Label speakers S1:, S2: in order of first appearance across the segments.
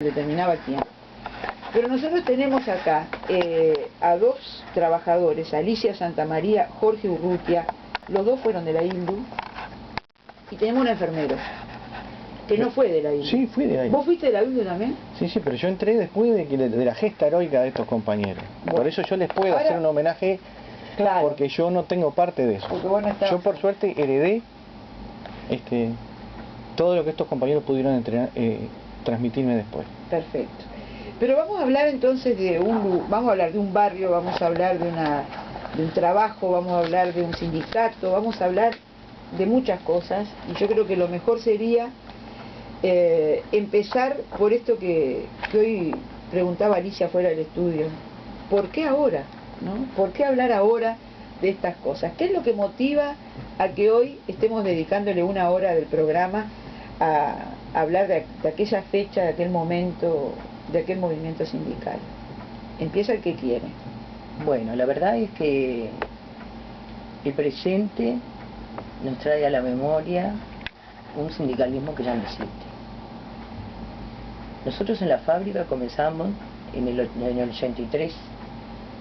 S1: determinaba el tiempo. Pero nosotros tenemos acá a dos trabajadores, Alicia Santamaría, Jorge Urrutia, los dos fueron de la INDU, y tenemos un enfermero, que no fue de la INDU.
S2: Sí, fui de la INDU.
S1: ¿Vos fuiste de la INDU también?
S2: Sí, sí, pero yo entré después de la gesta heroica de estos compañeros.
S1: Bueno.
S2: Por eso yo les puedo
S1: Ahora,
S2: hacer un homenaje,
S1: claro,
S2: porque yo no tengo parte de eso.
S1: porque vos no estabas.
S2: Yo por suerte heredé todo lo que estos compañeros pudieron transmitirme después.
S1: Perfecto. Pero vamos a hablar entonces vamos a hablar de un barrio, vamos a hablar de un trabajo, vamos a hablar de un sindicato, vamos a hablar de muchas cosas, y yo creo que lo mejor sería empezar por esto que hoy preguntaba Alicia fuera del estudio. ¿Por qué ahora? ¿No? ¿Por qué hablar ahora de estas cosas? ¿Qué es lo que motiva a que hoy estemos dedicándole una hora del programa a hablar de aquella fecha, de aquel momento, de aquel movimiento sindical? Empieza el que quiere.
S3: Bueno, la verdad es que el presente nos trae a la memoria un sindicalismo que ya no existe. Nosotros en la fábrica comenzamos en el 83,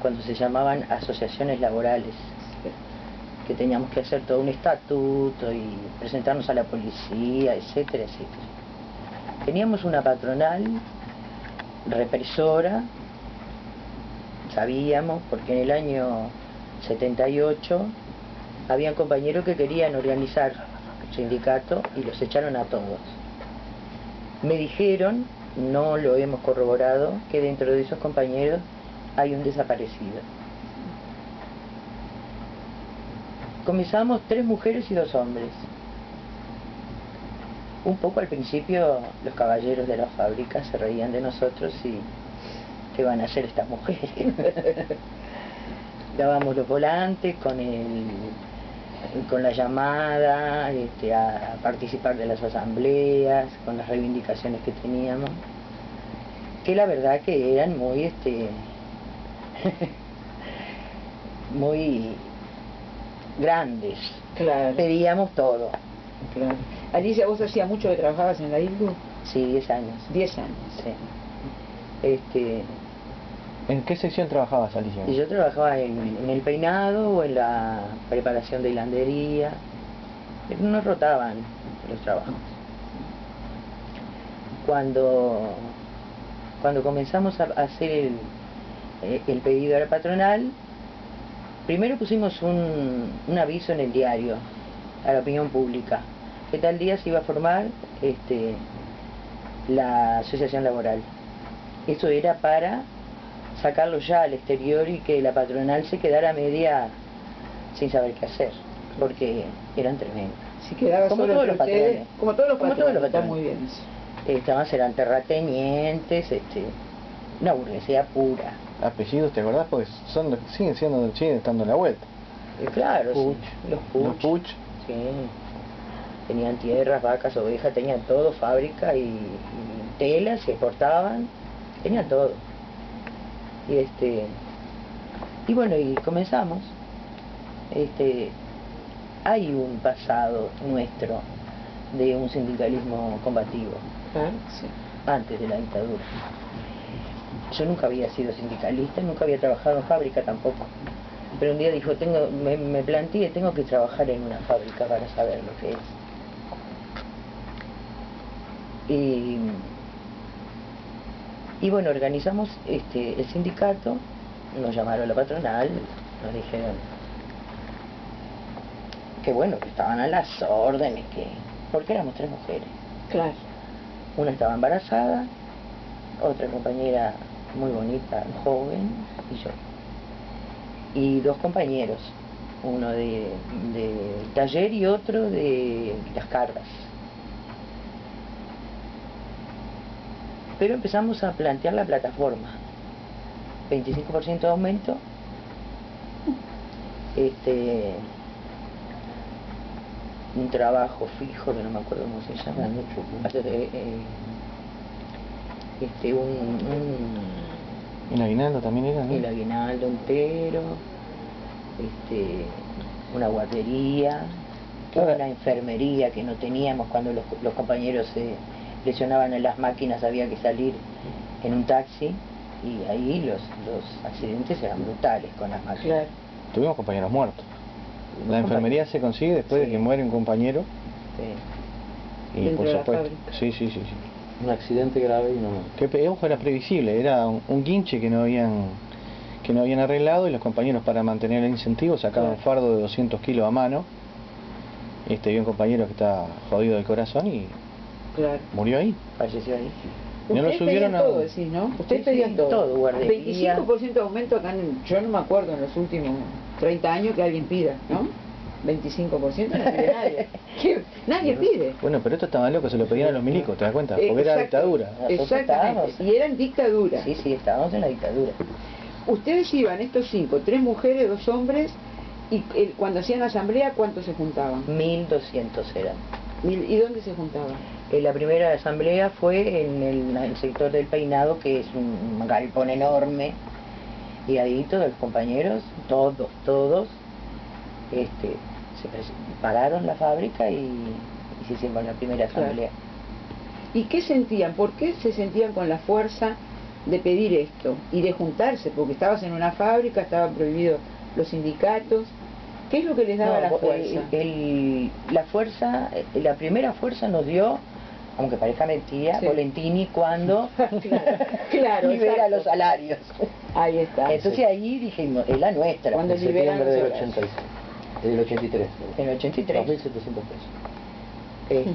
S3: cuando se llamaban asociaciones laborales, que teníamos que hacer todo un estatuto y presentarnos a la policía, etcétera, etcétera. Teníamos una patronal represora, sabíamos, porque en el año 78 habían compañeros que querían organizar sindicato y los echaron a todos. Me dijeron, no lo hemos corroborado, que dentro de esos compañeros hay un desaparecido. Comenzamos 3 mujeres y 2 hombres. Un poco al principio los caballeros de la fábrica se reían de nosotros y ¿qué van a hacer estas mujeres? Dábamos los volantes con la llamada a participar de las asambleas, con las reivindicaciones que teníamos, que la verdad que eran muy muy grandes.
S1: Claro.
S3: Pedíamos todo.
S1: Claro. Alicia, ¿vos hacía mucho que trabajabas en la INDU?
S3: Sí, 10 años.
S1: 10 años.
S3: Sí.
S2: ¿En qué sección trabajabas, Alicia?
S3: Y yo trabajaba en el peinado o en la preparación de hilandería. Nos rotaban los trabajos. Cuando comenzamos a hacer el pedido a la patronal, primero pusimos un aviso en el diario a la opinión pública, que tal día se iba a formar la asociación laboral. Eso era para sacarlo ya al exterior y que la patronal se quedara media sin saber qué hacer, porque eran tremendos.
S1: Si quedaba
S3: como
S1: solo
S3: todos los
S1: ustedes,
S3: patrones.
S1: como todos los patrones. Está
S3: patrones.
S1: muy bien eso.
S3: Estaban, eran terratenientes, una burguesía pura.
S2: Apellidos, ¿te acordás? Porque siguen estando en la vuelta.
S3: Claro,
S2: Puch,
S3: sí. Los Puch. Sí. Tenían tierras, vacas, ovejas, tenían todo, fábrica y telas, se exportaban, tenían todo. Y bueno, y comenzamos. Hay un pasado nuestro de un sindicalismo combativo.
S1: Claro, sí.
S3: Antes de la dictadura. Yo nunca había sido sindicalista, nunca había trabajado en fábrica tampoco. Pero un día dijo, me planteé, tengo que trabajar en una fábrica para saber lo que es. Y bueno, organizamos el sindicato, nos llamaron a la patronal, nos dijeron que bueno, que estaban a las órdenes, porque éramos 3 mujeres.
S1: Claro.
S3: Una estaba embarazada, otra compañera muy bonita, joven, y yo. Y 2 compañeros, uno de taller y otro de las cargas. Pero empezamos a plantear la plataforma. 25% de aumento, un trabajo fijo, que no me acuerdo cómo se llama,
S2: ¿El aguinaldo también era? ¿No?
S3: El aguinaldo entero, una guardería, una enfermería que no teníamos cuando los compañeros se lesionaban en las máquinas había que salir en un taxi y ahí los accidentes eran brutales con las máquinas.
S1: Claro.
S2: Tuvimos compañeros muertos. La enfermería se consigue después de que muere un compañero.
S3: Sí.
S2: Y
S1: Dentro
S2: por
S1: de la
S2: supuesto.
S1: fábrica.
S2: Sí.
S4: Un accidente grave y no.
S2: Que ojo, era previsible, era un guinche que no habían arreglado y los compañeros para mantener el incentivo sacaban un fardo de 200 kilos a mano. Había un compañero que está jodido del corazón y
S1: Claro.
S2: murió ahí.
S3: Falleció ahí.
S2: No lo
S1: Ustedes
S2: subieron
S1: pedían
S2: a...
S1: todo, decís, ¿no? Ustedes
S3: Sí,
S1: pedían todo.
S3: todo, guardería.
S1: 25% de aumento acá, yo no me acuerdo en los últimos 30 años que alguien pida, ¿no? 25% no pide nadie. ¿Qué? Nadie pide.
S2: Bueno, pero esto estaba loco, se lo pedían a los milicos, ¿te das cuenta? Porque era dictadura.
S1: Exactamente. Y eran dictaduras.
S3: Sí, estábamos en la dictadura.
S1: Ustedes iban, estos 5, 3 mujeres, 2 hombres, y cuando hacían asamblea, ¿cuántos se juntaban?
S3: 1200 eran.
S1: ¿Y dónde se juntaban?
S3: La primera asamblea fue en el sector del Peinado, que es un galpón enorme, y ahí todos los compañeros, todos, pararon la fábrica y se hicieron la primera asamblea.
S1: ¿Y qué sentían? ¿Por qué se sentían con la fuerza de pedir esto y de juntarse? Porque estabas en una fábrica, estaban prohibidos los sindicatos. ¿Qué es lo que les daba la fuerza?
S3: La fuerza, la primera fuerza nos dio, aunque parezca mentira, Volentini cuando
S1: claro,
S3: libera
S1: exacto.
S3: los salarios.
S1: Ahí está.
S3: Entonces ahí dijimos, es la nuestra.
S1: Cuando
S4: En
S1: liberan
S4: septiembre
S1: los
S4: del
S1: salarios.
S4: 83.
S3: En el 83.
S4: 2.700 pesos.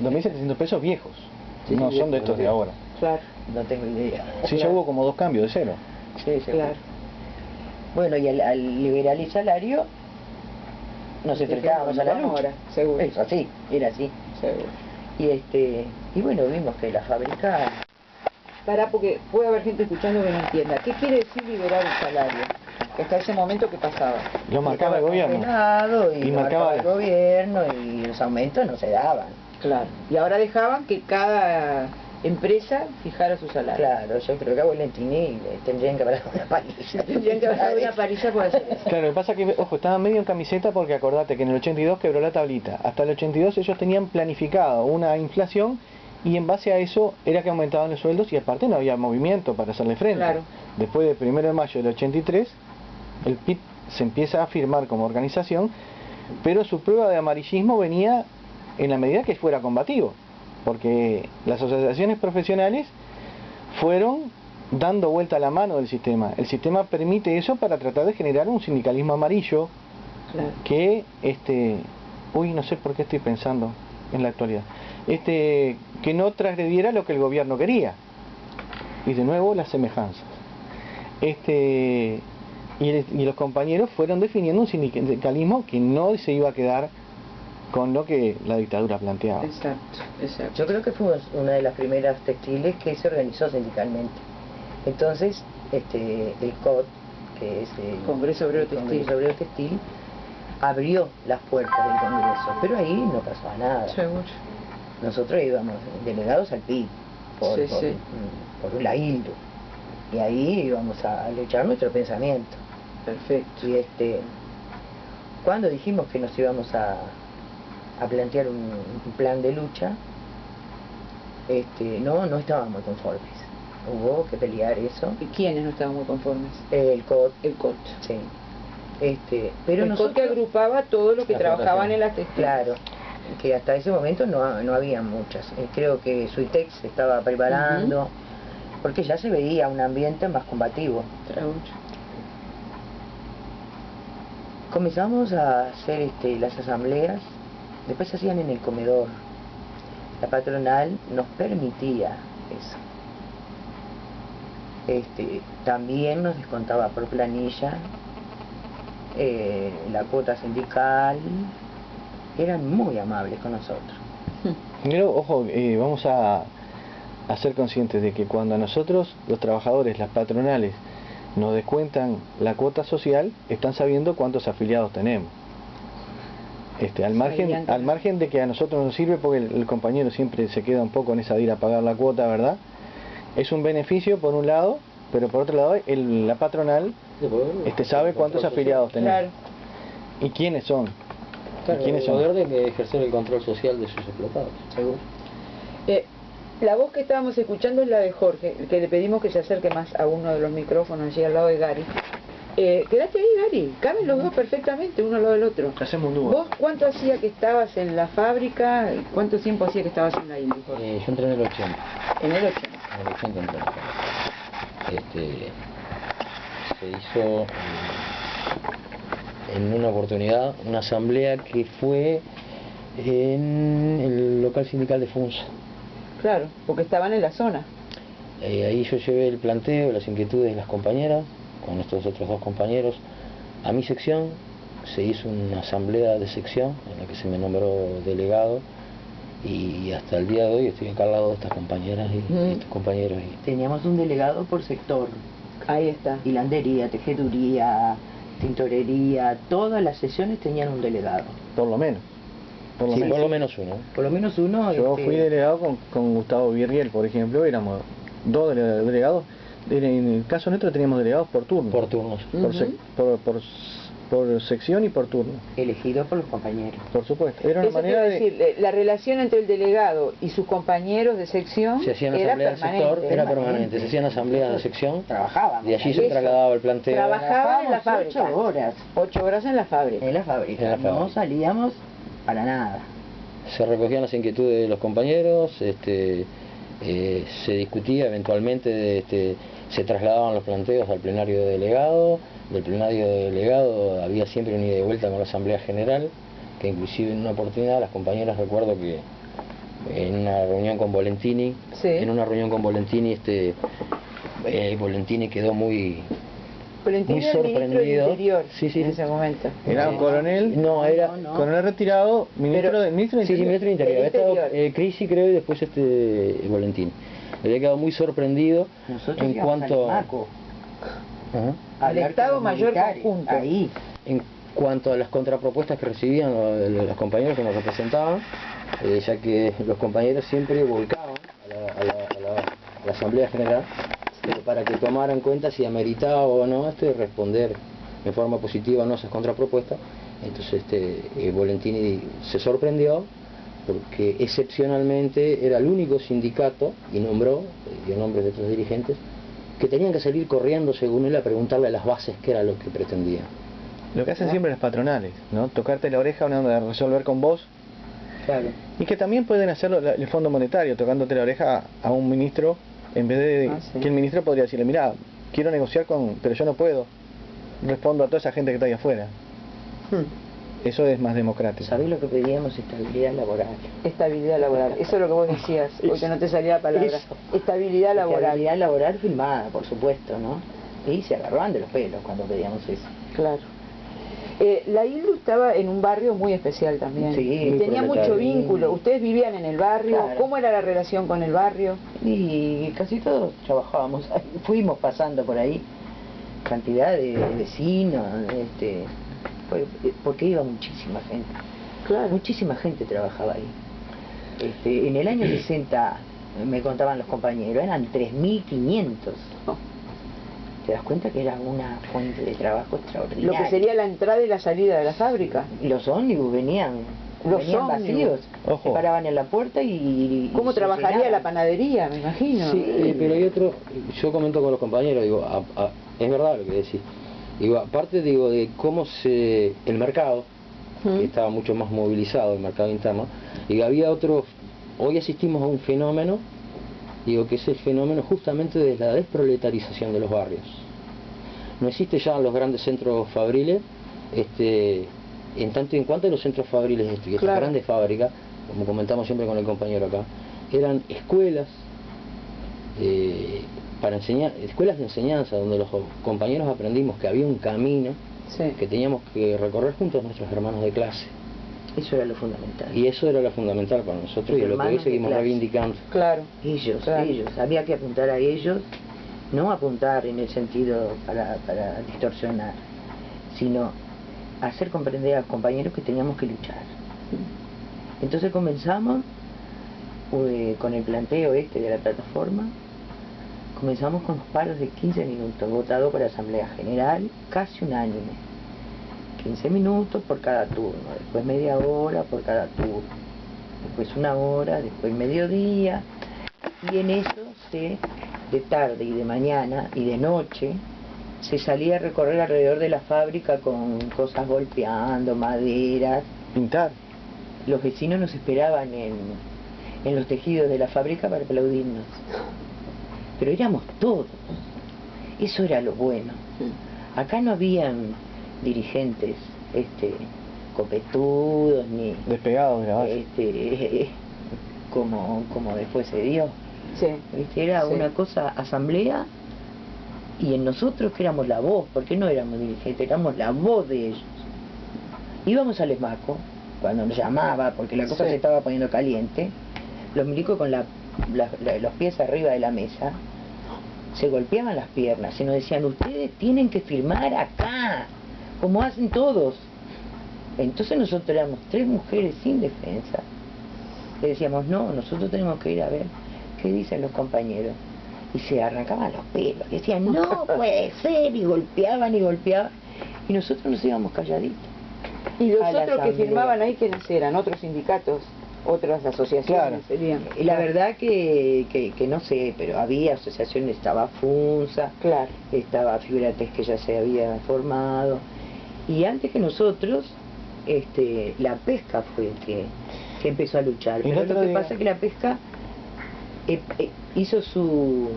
S2: 2.700 pesos viejos,
S4: Sí,
S2: no
S4: sí,
S2: son de estos de ahora.
S1: Claro,
S3: No tengo idea.
S2: Sí, ya hubo como 2 cambios de cero.
S3: Sí,
S1: claro.
S3: Bueno, y al liberar el salario, nos enfrentábamos a la lucha.
S1: Ahora, seguro.
S3: Eso, así, era así.
S1: Seguro.
S3: Y bueno, vimos que la fábrica...
S1: Para, porque puede haber gente escuchando que no entienda. ¿Qué quiere decir liberar el salario? Que hasta ese momento, ¿qué pasaba?
S2: Lo marcaba el gobierno.
S3: Y lo marcaba el gobierno y los aumentos no se daban.
S1: Claro. Y ahora dejaban que cada empresa fijara su salario.
S3: Claro, yo creo que a Volentini le tendrían que haber dado una paliza.
S1: Tendrían que haber dado una paliza por hacer eso.
S2: Claro, lo que pasa es que, ojo, estaban medio en camiseta porque acordate que en el 82 quebró la tablita. Hasta el 82 ellos tenían planificado una inflación y en base a eso era que aumentaban los sueldos y aparte no había movimiento para hacerle frente.
S1: Claro.
S2: Después del 1 de mayo del 83, el PIT se empieza a firmar como organización, pero su prueba de amarillismo venía en la medida que fuera combativo, porque las asociaciones profesionales fueron dando vuelta a la mano del sistema. El sistema permite eso para tratar de generar un sindicalismo amarillo que, no sé por qué estoy pensando en la actualidad, que no transgrediera lo que el gobierno quería. Y de nuevo las semejanzas. Y los compañeros fueron definiendo un sindicalismo que no se iba a quedar con lo que la dictadura planteaba.
S1: Exacto.
S3: Yo creo que fuimos una de las primeras textiles que se organizó sindicalmente. Entonces, el COT, que es el
S1: Congreso Obrero
S3: Textil, abrió las puertas del Congreso, pero ahí no pasaba nada.
S1: Seguro.
S3: Nosotros íbamos delegados al PIB por la ILDU, y ahí íbamos a luchar nuestro pensamiento.
S1: Perfecto.
S3: Y cuando dijimos que nos íbamos a plantear un plan de lucha, no estábamos conformes. Hubo que pelear eso.
S1: ¿Y quiénes no estaban muy conformes?
S3: El COT.
S1: El COT.
S3: Sí. Pero
S1: el COT que agrupaba todos los que trabajaban en las textiles.
S3: Claro, que hasta ese momento no había muchas. Creo que Suitex se estaba preparando, porque ya se veía un ambiente más combativo. Comenzamos a hacer las asambleas, después se hacían en el comedor. La patronal nos permitía eso. También nos descontaba por planilla la cuota sindical. Eran muy amables con nosotros.
S2: Pero, ojo, vamos a ser conscientes de que cuando a nosotros, los trabajadores, las patronales, nos descuentan la cuota social, están sabiendo cuántos afiliados tenemos. Al margen de que a nosotros nos sirve, porque el compañero siempre se queda un poco en esa de ir a pagar la cuota, ¿verdad? Es un beneficio por un lado, pero por otro lado la patronal sabe cuántos afiliados tenemos.
S1: Claro.
S2: Y quiénes son.
S4: Claro,
S2: ¿Quiénes
S4: el
S2: son?
S4: poder de ejercer el control social de sus explotados.
S3: Seguro.
S1: La voz que estábamos escuchando es la de Jorge, que le pedimos que se acerque más a uno de los micrófonos allí al lado de Gary. Quédate ahí, Gary, caben los dos perfectamente, uno al lado del otro.
S2: Hacemos un dúo.
S1: ¿Vos cuánto hacía que estabas en la fábrica? ¿Cuánto tiempo hacía que estabas en la INDI, Jorge?
S4: Yo entré en el 80.
S1: En el 80.
S4: En el 80 entré. Se hizo en una oportunidad una asamblea que fue en el local sindical de Funza.
S1: Claro, porque estaban en la zona.
S4: Ahí yo llevé el planteo, las inquietudes de las compañeras, con estos otros dos compañeros, a mi sección. Se hizo una asamblea de sección en la que se me nombró delegado, y hasta el día de hoy estoy encargado de estas compañeras y estos compañeros.
S3: Teníamos un delegado por sector.
S1: Ahí está.
S3: Hilandería, tejeduría, tintorería, todas las sesiones tenían un delegado.
S2: Por lo menos. Por lo
S4: Sí,
S2: menos.
S4: por lo menos uno.
S3: Por lo menos uno.
S2: Yo fui delegado con Gustavo Virriel, por ejemplo, éramos dos delegados. En el caso nuestro teníamos delegados por turno.
S4: Por turnos.
S2: Por sección y por turno.
S3: Elegido por los compañeros.
S2: Por supuesto. Era una
S1: Eso
S2: manera
S1: quiero decir, la relación entre el delegado y sus compañeros de sección
S4: Se hacían
S1: era
S4: asambleas de
S1: permanente.
S4: sector, era permanente. Se hacían asambleas de sección,
S3: Trabajábamos.
S4: de allí se
S1: Eso.
S4: trasladaba el planteo.
S1: Trabajaban en la
S3: Trabajábamos
S1: fábrica.
S3: 8 horas
S1: 8 horas en la fábrica.
S3: en la fábrica.
S4: En la
S3: No
S4: fábrica.
S3: salíamos para nada.
S4: Se recogían las inquietudes de los compañeros, se discutía eventualmente, se trasladaban los planteos al plenario de delegado. Del plenario de delegado había siempre un ida y vuelta con la Asamblea General, que inclusive en una oportunidad las compañeras, recuerdo que en una reunión con Volentini,
S1: Sí.
S4: Volentini quedó muy
S1: Valentín
S4: muy
S1: era el ministro del
S4: sorprendido.
S1: Interior
S4: Sí, sí.
S1: en ese momento.
S2: Era un coronel.
S4: No, era...
S3: No, no.
S2: Coronel retirado, ministro del
S4: Sí, sí, ministro del Interior.
S1: Del
S4: Había estado
S1: Interior.
S4: Crisi, creo, y después Volentini. Había quedado muy sorprendido
S3: Nosotros
S4: en
S3: íbamos
S4: cuanto...
S3: al Maco,
S4: Ajá.
S3: a
S1: Al
S3: hablar
S1: Estado
S3: con los
S1: Mayor
S3: militares,
S1: Conjunto.
S3: Ahí.
S4: En cuanto a las contrapropuestas que recibían los compañeros que nos representaban, ya que los compañeros siempre volcaban a la Asamblea General para que tomaran en cuenta si ameritaba o no responder en forma positiva o no esas contrapropuestas. Entonces Volentini se sorprendió porque excepcionalmente era el único sindicato, y nombró, dio nombres de otros dirigentes, que tenían que salir corriendo, según él, a preguntarle a las bases qué era lo que pretendían.
S2: Lo que hacen siempre las patronales, ¿no? Tocarte la oreja, una onda de resolver con vos.
S3: Claro.
S2: Y que también pueden hacerlo el Fondo Monetario, tocándote la oreja a un ministro, en vez de
S1: Sí.
S2: que el ministro podría decirle, mira, quiero negociar pero yo no puedo. Respondo a toda esa gente que está ahí afuera. Eso es más democrático.
S3: ¿Sabés lo que pedíamos? Estabilidad laboral.
S1: Estabilidad laboral. Eso es lo que vos decías, porque no te salía la palabra.
S3: Eso.
S1: Estabilidad laboral.
S3: Estabilidad laboral firmada, por supuesto, ¿no? Y se agarraban de los pelos cuando pedíamos eso.
S1: Claro. La ILDU estaba en un barrio muy especial también.
S3: Sí,
S1: y
S3: muy
S1: tenía mucho
S3: proletario.
S1: vínculo. ¿Ustedes vivían en el barrio?
S3: Claro.
S1: ¿Cómo era la relación con el barrio?
S3: Y casi todos trabajábamos ahí, fuimos pasando por ahí, cantidad de vecinos, porque iba muchísima gente.
S1: Claro.
S3: Muchísima gente trabajaba ahí. En el año 60, me contaban los compañeros, eran 3.500. ¿Te das cuenta que era una fuente de trabajo
S1: Lo
S3: extraordinaria?
S1: que sería la entrada y la salida de la fábrica.
S3: Los ómnibus venían
S1: Los
S3: venían
S1: ómnibus.
S3: vacíos,
S2: Ojo.
S3: se paraban en la puerta y
S1: ¿Cómo
S3: se
S1: trabajaría
S3: llenaban.
S1: la panadería, me imagino?
S4: Sí, pero hay otro, yo comento con los compañeros, digo, es verdad lo que decís. Digo, aparte de cómo el mercado, que estaba mucho más movilizado, el mercado interno, y había otro, hoy asistimos a un fenómeno, que es el fenómeno justamente de la desproletarización de los barrios. No existe ya en los grandes centros fabriles, en tanto y en cuanto a los centros fabriles y estas
S1: Claro.
S4: grandes fábricas, como comentamos siempre con el compañero acá, eran escuelas para enseñar, escuelas de enseñanza donde los compañeros aprendimos que había un camino
S1: Sí.
S4: que teníamos que recorrer juntos a nuestros hermanos de clase.
S3: Eso era lo fundamental.
S4: Y eso era lo fundamental para nosotros y lo que hoy
S3: Hermanos de
S4: seguimos
S3: clase.
S4: reivindicando.
S1: Claro.
S3: Ellos,
S1: Claro.
S3: había que apuntar a ellos, no apuntar en el sentido para distorsionar, sino hacer comprender a los compañeros que teníamos que luchar. Entonces comenzamos con el planteo de la plataforma, comenzamos con los paros de 15 minutos, votado por Asamblea General, casi unánime. 15 minutos por cada turno, después media hora por cada turno. después 1 hora, después mediodía, y en eso de tarde y de mañana y de noche, se salía a recorrer alrededor de la fábrica con cosas golpeando, maderas.
S2: Pintar.
S3: Los vecinos nos esperaban en los tejidos de la fábrica para aplaudirnos. Pero éramos todos. Eso era lo bueno. Acá no habían dirigentes copetudos ni
S2: Despegados de la base.
S3: como después se dio.
S1: Sí.
S3: Era
S1: Sí.
S3: una cosa, asamblea, y en nosotros que éramos la voz, porque no éramos dirigentes, éramos la voz de ellos. Íbamos al ESMACO cuando nos llamaba, porque la cosa
S1: Sí.
S3: se estaba poniendo caliente, los milicos con los pies arriba de la mesa se golpeaban las piernas y nos decían: ustedes tienen que firmar acá, como hacen todos. Entonces nosotros éramos 3 mujeres sin defensa. Le decíamos: no, nosotros tenemos que ir a ver qué dicen los compañeros. Y se arrancaban los pelos, y decían: no puede ser, y golpeaban y golpeaban. Y nosotros nos íbamos calladitos.
S1: ¿Y los
S3: A la
S1: otros que
S3: asamblea.
S1: firmaban ahí quiénes eran? ¿Otros sindicatos? ¿Otras asociaciones
S2: Claro.
S1: serían?
S3: Y la verdad que no sé, pero había asociaciones, estaba FUNSA,
S1: Claro.
S3: estaba Fibrates, que ya se había formado, y antes que nosotros, la pesca fue que empezó a luchar.
S2: Y el
S3: Pero
S2: otro
S3: lo que
S2: día-
S3: pasa es que la pesca hizo su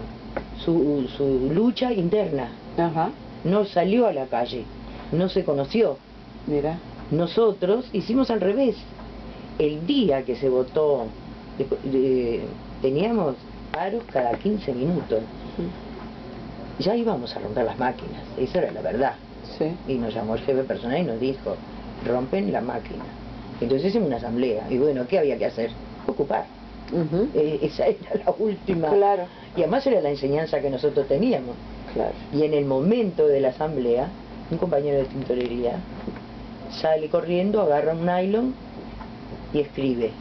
S3: lucha interna,
S1: Ajá.
S3: no salió a la calle, no se conoció.
S1: Mira.
S3: Nosotros hicimos al revés. El día que se votó, teníamos paros cada 15 minutos. Ya íbamos a romper las máquinas, esa era la verdad.
S1: Sí.
S3: Y nos llamó el jefe personal y nos dijo: rompen la máquina. Entonces hicimos una asamblea. Y bueno, ¿qué había que hacer? Ocupar.
S1: Ujú.
S3: Esa era la última.
S1: Claro.
S3: Y además era la enseñanza que nosotros teníamos.
S1: Claro.
S3: Y en el momento de la asamblea, un compañero de tintorería sale corriendo, agarra un nylon y escribe: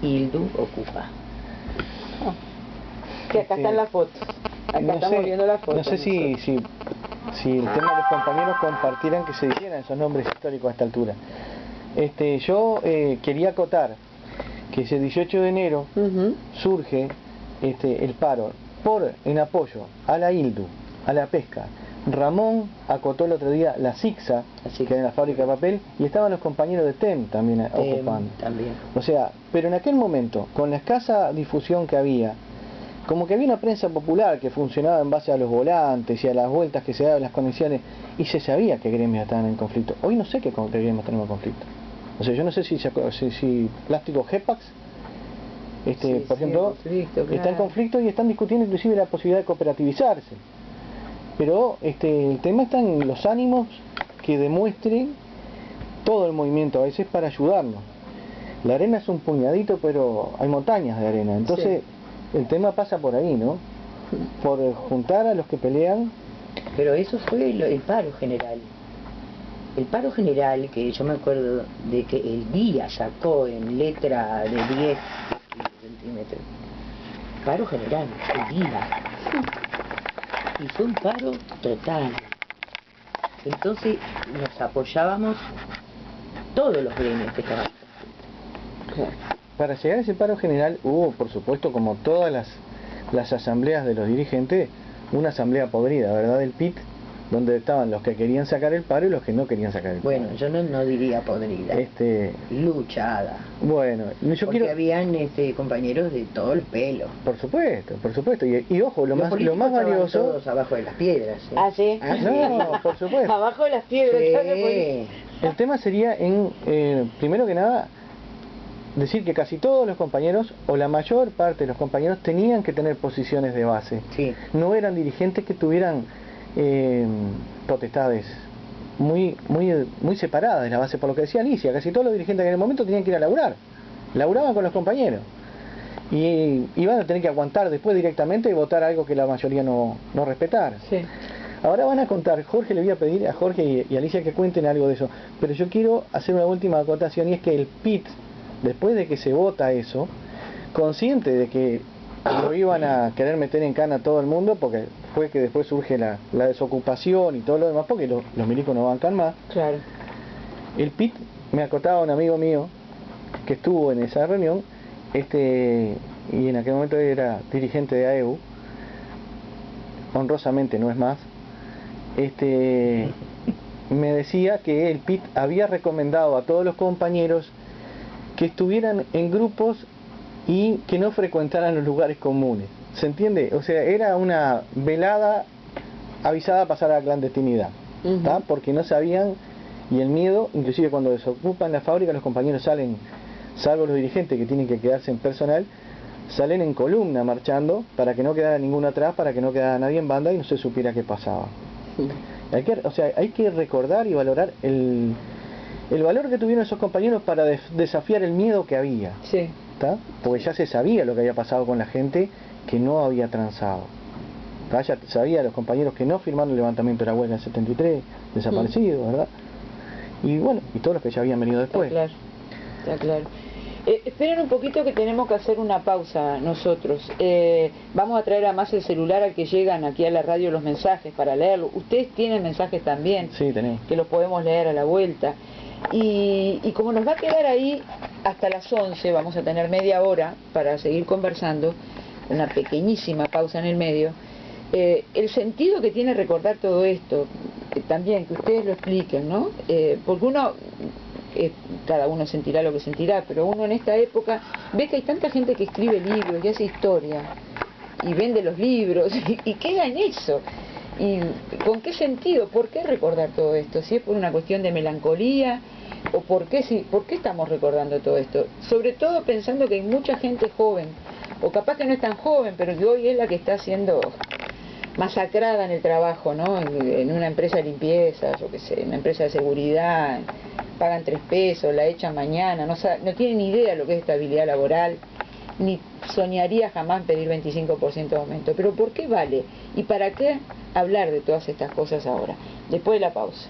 S3: Hildu ocupa.
S1: Que acá están las fotos. Acá estamos viendo las fotos.
S2: no sé si el tema de los compañeros compartieran que se dijeran esos nombres históricos a esta altura. Yo quería acotar que ese 18 de enero
S1: Ujú.
S2: surge el paro en apoyo a la Hildu, a la pesca. Ramón acotó el otro día la Sixa,
S3: Así
S2: que era la fábrica de papel, y estaban los compañeros de TEM también ocupando.
S3: También.
S2: O sea, pero en aquel momento, con la escasa difusión que había, como que había una prensa popular que funcionaba en base a los volantes y a las vueltas que se daban, las conexiones, y se sabía que gremios estaban en conflicto. Hoy no sé qué gremios tenemos en conflicto. O sea, yo no sé si Plástico Gepax,
S3: Sí,
S2: por
S3: sí,
S2: ejemplo,
S3: en conflicto,
S2: está en
S3: claro.
S2: conflicto y están discutiendo inclusive la posibilidad de cooperativizarse. Pero el tema está en los ánimos que demuestren todo el movimiento a veces para ayudarnos. La arena es un puñadito, pero hay montañas de arena. Entonces, el tema pasa por ahí, ¿no? Por juntar a los que pelean.
S3: Pero eso fue el paro general. El paro general, que yo me acuerdo de que el día sacó en letra de 10 centímetros. Paro general, el día. Y fue un paro total. Entonces nos apoyábamos todos los gremios que estaban.
S2: Para llegar a ese paro general hubo, por supuesto, como todas las asambleas de los dirigentes, una asamblea podrida, ¿verdad? Del PIT, donde estaban los que querían sacar el paro y los que no querían sacar el paro.
S3: Bueno, yo no diría podrida, luchada.
S2: Bueno, yo
S3: Porque
S2: quiero...
S3: habían compañeros de todo el pelo.
S2: Por supuesto. Y ojo, lo
S3: Los
S2: más
S3: políticos estaban
S2: valioso...
S3: todos abajo de las piedras. ¿Sí?
S1: Ah, sí.
S3: Ah, sí.
S2: No, por supuesto.
S1: Abajo de las piedras.
S3: Sí.
S1: claro, pues.
S2: El tema sería primero que nada, decir que casi todos los compañeros, o la mayor parte de los compañeros, tenían que tener posiciones de base.
S3: Sí.
S2: No eran dirigentes que tuvieran potestades muy separadas de la base, por lo que decía Alicia. Casi todos los dirigentes que en el momento tenían que ir a laburar. Laburaban con los compañeros. Y iban a tener que aguantar después directamente y votar algo que la mayoría no respetara.
S1: Sí.
S2: Ahora van a contar, Jorge, le voy a pedir a Jorge y Alicia que cuenten algo de eso, pero yo quiero hacer una última acotación, y es que el PIT, después de que se vota eso, consciente de que lo iban a querer meter en cana a todo el mundo, porque fue que después surge la desocupación y todo lo demás, porque los milicos no bancan más,
S1: Claro.
S2: el PIT, me acotaba un amigo mío, que estuvo en esa reunión, y en aquel momento era dirigente de AEU, honrosamente no es más, me decía que el PIT había recomendado a todos los compañeros que estuvieran en grupos y que no frecuentaran los lugares comunes. ¿Se entiende? O sea, era una velada avisada a pasar a la clandestinidad, ¿tá? Porque no sabían, y el miedo, inclusive cuando desocupan la fábrica, los compañeros salen, salvo los dirigentes que tienen que quedarse en personal, salen en columna marchando para que no quedara ninguno atrás, para que no quedara nadie en banda y no se supiera qué pasaba. Hay que recordar y valorar el valor que tuvieron esos compañeros para desafiar el miedo que había.
S1: Sí.
S2: ¿Tá? Porque ya se sabía lo que había pasado con la gente que no había transado. ¿Tá? Ya sabía los compañeros que no firmaron el levantamiento de la huelga en 73, desaparecidos, ¿verdad? Y bueno, y todos los que ya habían venido después.
S1: Está claro, está claro. Esperen un poquito que tenemos que hacer una pausa nosotros. Vamos a traer además el celular al que llegan aquí a la radio los mensajes para leerlo. Ustedes tienen mensajes también,
S2: sí, tenemos,
S1: que los podemos leer a la vuelta. Y como nos va a quedar ahí hasta las 11, vamos a tener media hora para seguir conversando, una pequeñísima pausa en el medio. El sentido que tiene recordar todo esto, también que ustedes lo expliquen, ¿no? Porque uno... cada uno sentirá lo que sentirá, pero uno en esta época ve que hay tanta gente que escribe libros y hace historia y vende los libros y queda en eso. ¿Y con qué sentido? ¿Por qué recordar todo esto? ¿Si es por una cuestión de melancolía? ¿O por qué estamos recordando todo esto? Sobre todo pensando que hay mucha gente joven, o capaz que no es tan joven, pero que hoy es la que está siendo masacrada en el trabajo, ¿no? En una empresa de limpieza, yo qué sé, en una empresa de seguridad, pagan 3 pesos, la echan mañana, no tienen ni idea de lo que es estabilidad laboral, ni soñaría jamás pedir 25% de aumento. Pero ¿por qué vale? ¿Y para qué hablar de todas estas cosas ahora? Después de la pausa.